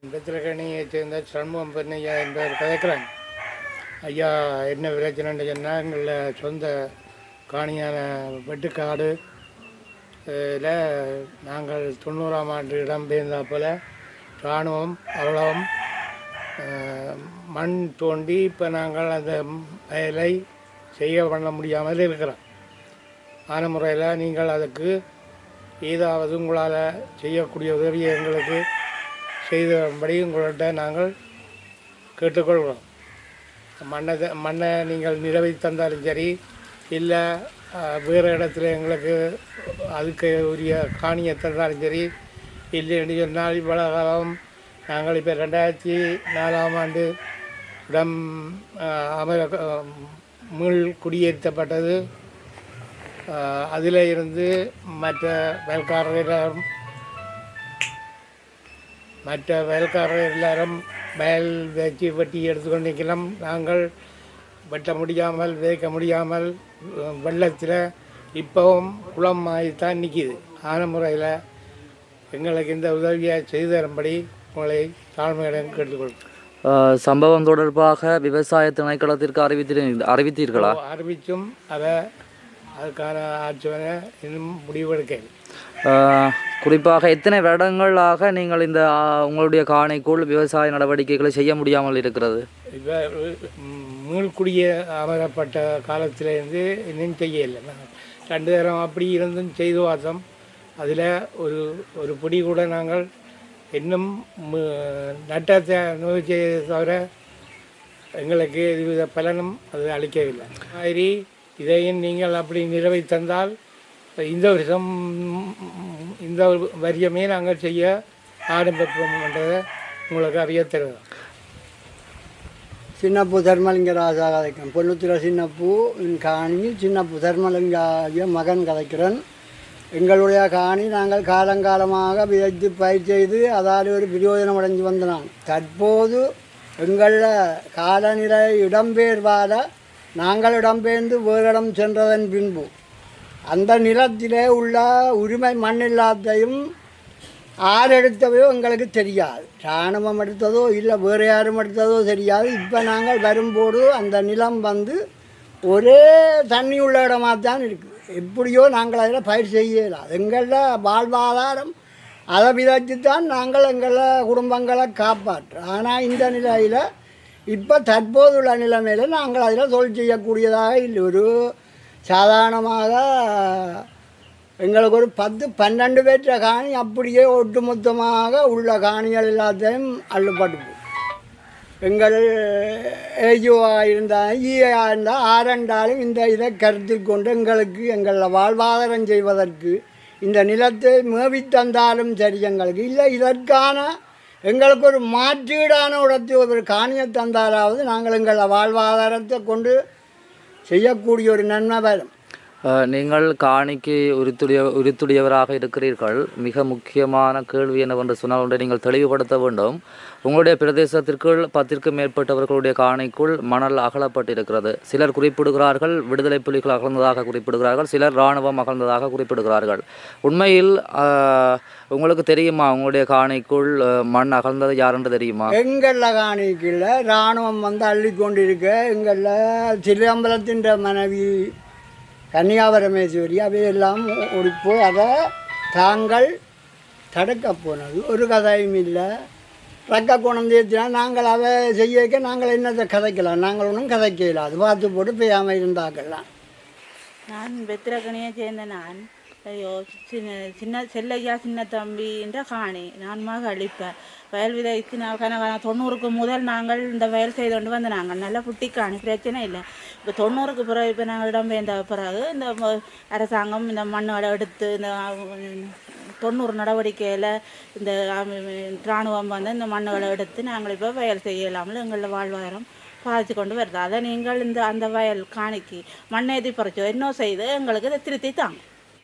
பெத்திரகணியைச் சேர்ந்த சண்முகம் பெண்ணையா என்பவர் கதைக்கிறாங்க. ஐயா என்ன பிரச்சனைன்னு சொன்னால், எங்களில் சொந்த காணியான வெட்டுக்காடு இதில் நாங்கள் 90ஆம் ஆண்டு இடம்பெயர்ந்தா போல் இராணுவம் அவ்வளவும் மண் தோண்டி இப்போ நாங்கள் அந்த வயலை செய்ய பண்ண முடியாமல் இருக்கிறோம். ஆன முறையில் நீங்கள் அதுக்கு ஏதாவது உங்களால் செய்யக்கூடிய உதவியை எங்களுக்கு செய்தபடி உங்கள்கிட்ட நாங்கள் கேட்டுக்கொள்கிறோம். மண்ணை நீங்கள் நிலவை தந்தாலும் சரி, இல்லை வேறு இடத்துல எங்களுக்கு அதுக்கு உரிய காணியை தந்தாலும் சரி, இல்லைன்னு சொன்னால் இவ்வளோ காலம் நாங்கள் இப்போ 2004ஆம் ஆண்டு இடம் மீள் குடியேற்றப்பட்டது. அதில் இருந்து மற்ற வேலைக்காரர்கள் எல்லாரும் வயல் வச்சு வெட்டி எடுத்துக்கொண்டு நிற்கலாம். நாங்கள் வெட்ட முடியாமல் விதைக்க முடியாமல் வெள்ளத்தில் இப்போவும் குளம் ஆகித்தான் நிற்கிது. ஆன முறையில் எங்களுக்கு இந்த உதவியை செய்து தரும்படி உங்களை தாழ்மையுடன் கேட்டுக்கொள்கிறேன். சம்பவம் தொடர்பாக விவசாய திணைக்களத்திற்கு அறிவித்தீர்களா? அறிவித்தும் அதுக்கான ஆட்சேபனை இன்னும் முடிவெடுக்க. குறிப்பாக எத்தனை வருடங்களாக நீங்கள் இந்த உங்களுடைய காணிக்குள் விவசாய நடவடிக்கைகளை செய்ய முடியாமல் இருக்கிறது? இப்போ மீள்குடிய அமரப்பட்ட காலத்திலேருந்து இன்னும் செய்யலை. 2 தரம் அப்படி இருந்தும் செய்து பார்த்தோம். அதில் ஒரு பொடி கூட நாங்கள் இன்னும் நட்டத்தை அனுபவிச்சதை தவிர எங்களுக்கு எதுவித பலனும் அது அளிக்கவில்லை. மாதிரி இதையும் நீங்கள் அப்படி நிறைவை தந்தால் இந்த வருஷம் இந்த வரியமே நாங்கள் செய்ய ஆரம்பிப்போம்ன்றதை உங்களுக்கு அறிய தருவோம். சின்னப்பு தர்மலிங்க ராஜா கதைக்கிறேன். பொன்னுத்திர சின்னப்பு காணி சின்னப்பு தர்மலிங்க மகன் கதைக்கிறேன். எங்களுடைய காணி நாங்கள் காலங்காலமாக விதைத்து பயிர் செய்து அதால் ஒரு பிரயோஜனம் அடைஞ்சு வந்தோம். தற்போது எங்களில் காலநிலை இடம்பெயர்வால் நாங்கள் இடம்பெயர்ந்து வேறு இடம் சென்றதன் பின்பு அந்த நிலத்திலே உள்ள உரிமை மண் எல்லாத்தையும் ஆறு எடுத்தவையோ எங்களுக்கு தெரியாது. இராணுவம் எடுத்ததோ இல்லை வேறு யாரும் எடுத்ததோ தெரியாது. இப்போ நாங்கள் வரும்போது அந்த நிலம் ஒரே தண்ணி உள்ள இடமாக தான் இருக்குது. எப்படியோ நாங்கள் அதில் பயிர் செய்யலாம். எங்களில் வாழ்வாதாரம் அதை விதைத்துத்தான் நாங்கள் எங்களை குடும்பங்களை காப்பாற்றுறோம். ஆனால் இந்த நிலையில் இப்போ தற்போதுள்ள நிலைமையில் நாங்கள் அதில் தொழில் செய்யக்கூடியதாக இல்லை. ஒரு சாதாரணமாக எங்களுக்கு ஒரு 10-12 பேற்ற காணி அப்படியே ஒட்டுமொத்தமாக உள்ள காணிகள் எல்லாத்தையும் அள்ளுப்பட்டு எங்கள் ஏஜுவாக இருந்தால் ஈயாக இருந்தால் ஆரண்டாலும் இந்த இதை கருத்தில் கொண்டு எங்களுக்கு எங்களில் வாழ்வாதாரம் செய்வதற்கு இந்த நிலத்தை மேவித்தந்தாலும் சரி எங்களுக்கு இல்லை, இதற்கான எங்களுக்கு ஒரு மாற்றீடான இடத்தை ஒரு காணியை தந்தாலாவது நாங்கள் எங்கள் வாழ்வாதாரத்தை கொண்டு செய்யக்கூடிய ஒரு நன்மை வரும். நீங்கள் காணிக்கு உரித்துடையவராக இருக்கிறீர்கள். மிக முக்கியமான கேள்வி என்னவென்று சொன்னால் ஒன்றை நீங்கள் தெளிவுபடுத்த வேண்டும். உங்களுடைய பிரதேசத்திற்குள் 10க்கும் மேற்பட்டவர்களுடைய காணிக்குள் மணல் அகலப்பட்டிருக்கிறது. சிலர் குறிப்பிடுகிறார்கள் விடுதலை புலிகள் அகழ்ந்ததாக குறிப்பிடுகிறார்கள், சிலர் இராணுவம் அகழ்ந்ததாக குறிப்பிடுகிறார்கள். உண்மையில் உங்களுக்கு தெரியுமா உங்களுடைய காணிக்குள் மண் அகழ்ந்தது யாருன்னு தெரியுமா? எங்களில் காணிக்குள்ள இராணுவம் அள்ளி கொண்டிருக்க எங்களில் சிதம்பரத்தின் மனைவி கன்னியாபரமேஸ்வரி அவையெல்லாம் போய் அதை தாங்கள் தடுக்க போனது ஒரு கதையும் இல்லை. ரக்க குணம் தேர்த்தினா நாங்கள் அதை செய்ய நாங்கள் என்னத்தை கதைக்கலாம்? நாங்கள் ஒன்றும் கதைக்கலாம். அது பார்த்து போட்டு பெய்யாமல் இருந்தாக்கலாம். நான் பெத்திரகணியை சேர்ந்த நான் சின்ன செல்லையா சின்ன தம்பி என்ற காணி நான் அழிப்பேன். வயல் விதைக்கு நான் 90க்கு முதல் நாங்கள் இந்த வயல் செய்து கொண்டு வந்து நாங்கள் நல்லா புட்டி காணி பிரச்சனை இல்லை. இப்போ 90க்கு பிறகு இப்போ நாங்கள் இடம்பெயர்ந்த பிறகு இந்த அரசாங்கம் இந்த மண்ணோட எடுத்து இந்த 90 நடவடிக்கையில் இந்த இராணுவம் இந்த மண்ணுகளை எடுத்து நாங்கள் இப்போ வயல் செய்யலாமல் எங்களோட வாழ்வாதாரம் பாதித்து கொண்டு வருது. அதை நீங்கள் அந்த வயல் காணிக்கு மண்ணேற்றி பறிச்சோ இன்னும் செய்து எங்களுக்கு இதை திருத்தி தாங்க.